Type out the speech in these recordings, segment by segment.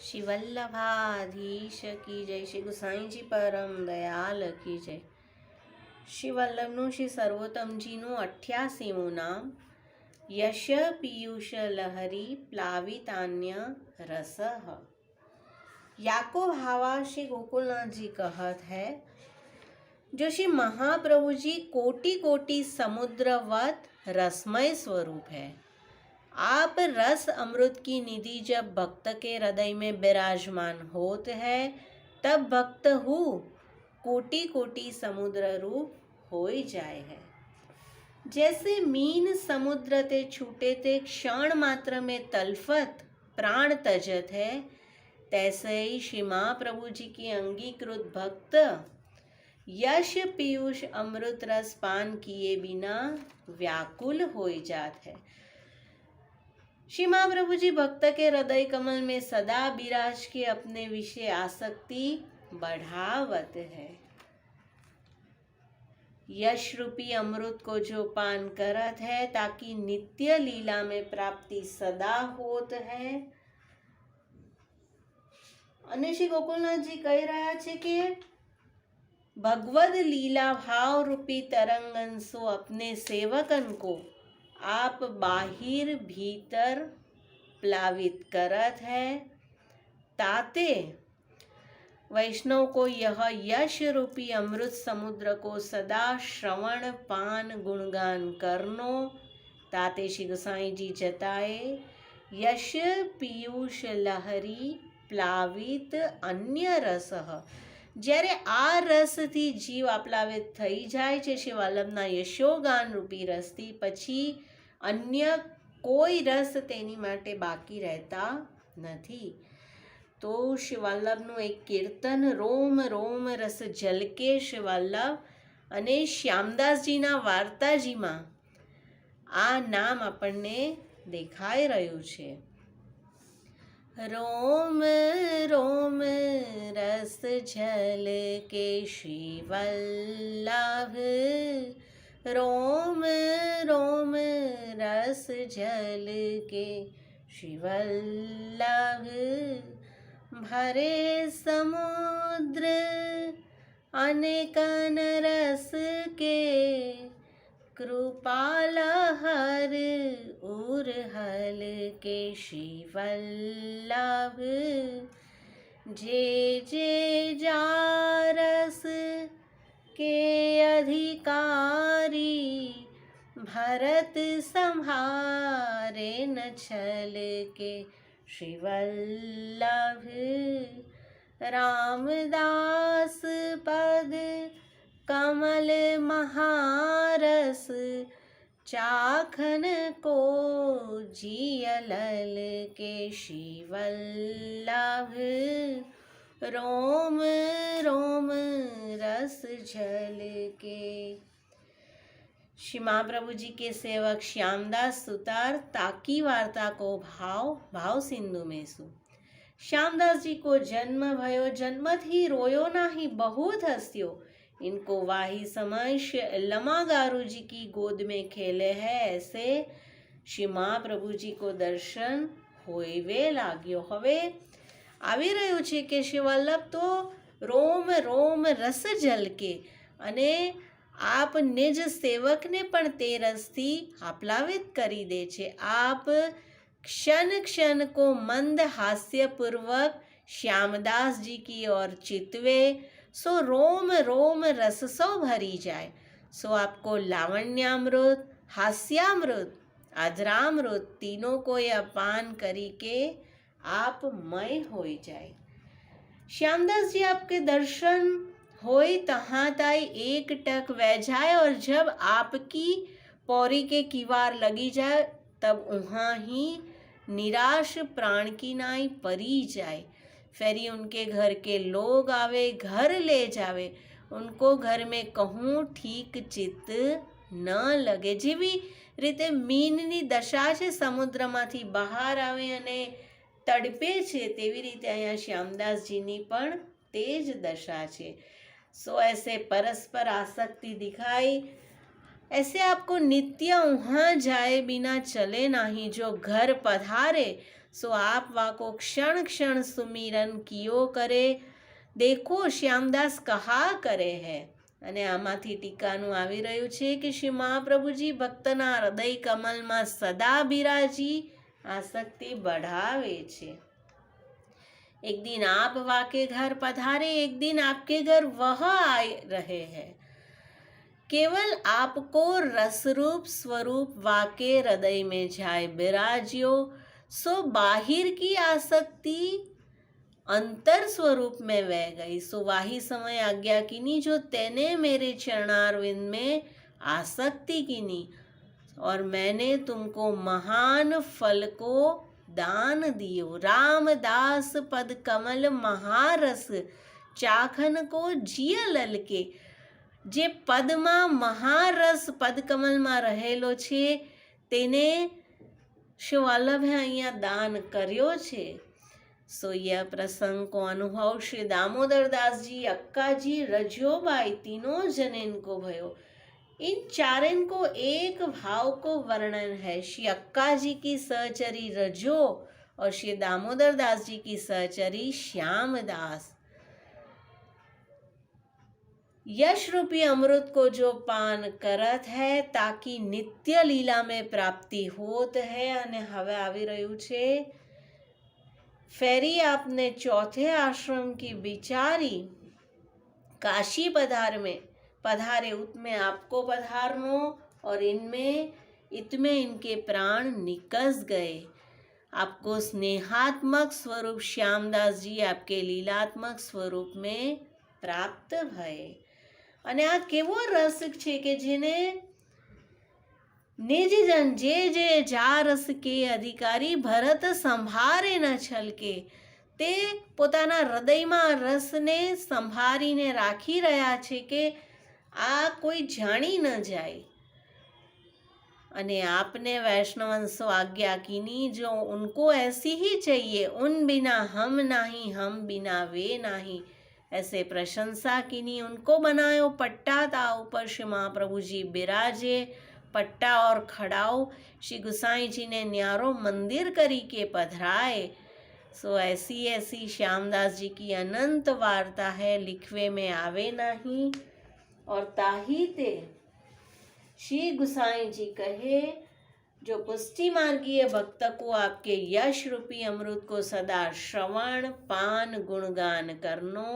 श्री वल्लभाधीश की जय। श्री गुसाई जी परम दयाल की जय। श्री वल्लभનું શ્રી સર્વોત્તમજીનું 88મું નામ यश पीयूष लहरी प्लावितान्य रसः। याको भावा श्री गोकुलनाथ जी कहत है, जो श्री महाप्रभु जी कोटि कोटि समुद्रवत रसमय स्वरूप है। आप रस अमृत की निधि जब भक्त के हृदय में विराजमान होत है, तब भक्त हु कोटि कोटि समुद्र रूप होई जाए है। जैसे मीन समुद्र ते छूटे ते क्षण मात्र में तलफत प्राण तजत है, तैसे ही श्री महाप्रभु जी की अंगीकृत भक्त यश पीयूष अमृत रस पान किए बिना व्याकुल हो जात है। श्री महाप्रभु जी भक्त के हृदय कमल में सदा विराज के अपने विषय आसक्ति बढ़ावत है। यश रूपी अमृत को जो पान करत है, ताकि नित्य लीला में प्राप्ति सदा होत है। અને શ્રી ગોકુલનાથજી કહી રહ્યા છે કે भगवद लीला भाव रूपी तरंगन सो अपने सेवकन को आप बाहिर भीतर प्लावित करत है। ताते वैष्णव को यह यश रूपी अमृत समुद्र को सदा श्रवण पान गुणगान करनो। ताते श्री गोसाई जी जताए, यश पीयूष लहरी प्लावित अन्य रसः। જ્યારે આ રસથી જીવ આપ્લાવિત થઈ જાય છે શ્રી વલ્લભના યશોગાન રૂપી રસથી, પછી અન્ય કોઈ રસ તેની માટે બાકી રહેતા નથી। તો શ્રી વલ્લભનું એક કીર્તન રોમ રોમ રસ ઝલકે શ્રી વલ્લભ અને શ્યામદાસજીના વાર્તાજીમાં આ નામ આપણને દેખાઈ રહ્યું છે। रोम रोम रस झल के श्री वल्लभ, रोम रोम रस झल के श्री वल्लभ। भरे समुद्र अनेकन रस के, कृपाल हर उर्हल के श्री वल्लभ। जे जे जारस के अधिकारी, भरत संहारे न छल के श्री वल्लभ। रामदास पद कमल महारस, चाखन को जियलल के श्री वल्लभ। रोम रोम रस झल के। श्री महाप्रभु जी के सेवक श्यामदास सुतार ताकी वार्ता को भाव सिंधु में सु। श्यामदास जी को जन्म भयो, जन्मत ही रोयो नाही, बहुत हंस्यो। इनको वाही समय लमागारू जी की गोद में खेले है, ऐसे श्री महाप्रभु जी को दर्शन होवे लाग्यो। हवे આવી રહ્યું છે કે શ્રી વલ્લભ તો રોમ રોમ રસ ઝલકે, અને આપ નિજ સેવકને પણ તે રસથી આપ્લાવિત કરી દે છે। આપ क्षण क्षण को मंद हास्य पूर्वक श्यामदास जी की ओर चितवे, सो रोम रोम रस सो भरी जाए। सो आपको लावण्यामृत, हास्यामृत, अधरामृत तीनों को यह पान करी के आप मय हो जाए। श्यामदास जी आपके दर्शन होए तहाँ ताई एक टक वह जाए, और जब आपकी पौरी के किवार लगी जाए, तब वहाँ ही निराश प्राण की नाई परी जाए। फेरी उनके घर के लोग आवे, घर ले जावे, उनको घर में कहूँ ठीक चित्त न लगे। જેવી રીતે મીનની દશા છે, સમુદ્રમાંથી બહાર આવે અને તડપે છે, તેવી રીતે અહીંયા શ્યામદાસજીની પણ તે જ દશા છે। सो ऐसे परस्पर आसक्ति दिखाई, ऐसे आपको नित्य वहाँ जाए बिना चले नहीं। जो घर पधारे सो आप वाको क्षण क्षण सुमिरन कियो करे, देखो શ્યામદાસ કહા કરે હે. અને આમાંથી ટીકાનું આવી રહ્યું છે કે શ્રી મહાપ્રભુજી ભક્તના હૃદય કમલમાં સદા બિરાજી આસક્તિ बढ़ावे છે. एक दिन आप वाके घर पधारे, एक दिन आपके घर वह आए रहे हैं. केवल आपको रसरूप स्वरूप वाके हृदय में जाए बिराजियो, सो बाहिर की आसक्ति अंतर स्वरूप में वह गई. सो वाही समय आज्ञा कीनी, जो तेने मेरे चरणारविंद में आसक्ति कीनी, और मैंने तुमको महान फल को दान दियो. रामदास पद कमल महारस चाखन को जिय ललके. જે પદમાં મહારસ પદકમલમાં રહેલો છે તેને શ્રી વલ્લભે અહીંયા દાન કર્યો છે. सो यह प्रसंग को अनुभव श्री दामोदर दास जी, अक्का जी, रजोबाई तीनों जनेन को भयो. इन चारेन को एक भाव को वर्णन है. श्री अक्का जी की सहचरी रजो और श्री दामोदर दास जी की सहचरी श्यामदास. यश रूपी अमृत को जो पान करत है, ताकि नित्य लीला में प्राप्ति होत है. અને હવે આવી રહ્યું છે फेरी आपने चौथे आश्रम की बिचारी काशी पधारे उतमें आपको पधारनो, और इतमें इनके प्राण निकस गए. आपको स्नेहात्मक स्वरूप श्यामदास जी आपके लीलात्मक स्वरूप में प्राप्त भये. અને આ કેવો રસ છે કે જેને નિજજન જે જા રસ કે અધિકારી ભરત સંભારે ન છલકે, તે પોતાના હૃદયમાં રસને સંભાળીને રાખી રહ્યા છે કે આ કોઈ જાણી ન જાય. અને आपने वैष्णवंशो आज्ञा कीनी, जो उनको ऐसी ही चाहिए. उन बिना हम नाही, हम बिना वे नाही. ऐसे प्रशंसा कीनी, उनको बनायो पट्टा. ताव पर श्री महाप्रभु जी बिराजे. पट्टा और खड़ाओ श्री गुसाई जी ने न्यारो मंदिर करी के पधराए. सो ऐसी ऐसी श्यामदास जी की अनंत वार्ता है, लिखवे में आवे नहीं. और ताही ते श्री गुसाई जी कहे, जो पुष्टि मार्गीय भक्त को आपके यश रूपी अमृत को सदा श्रवण पान गुणगान करनो.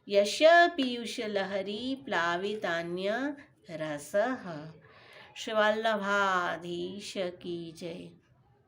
यश पीयूष लहरी प्लावितान्य रसः. श्री वल्लभाधीश की जय.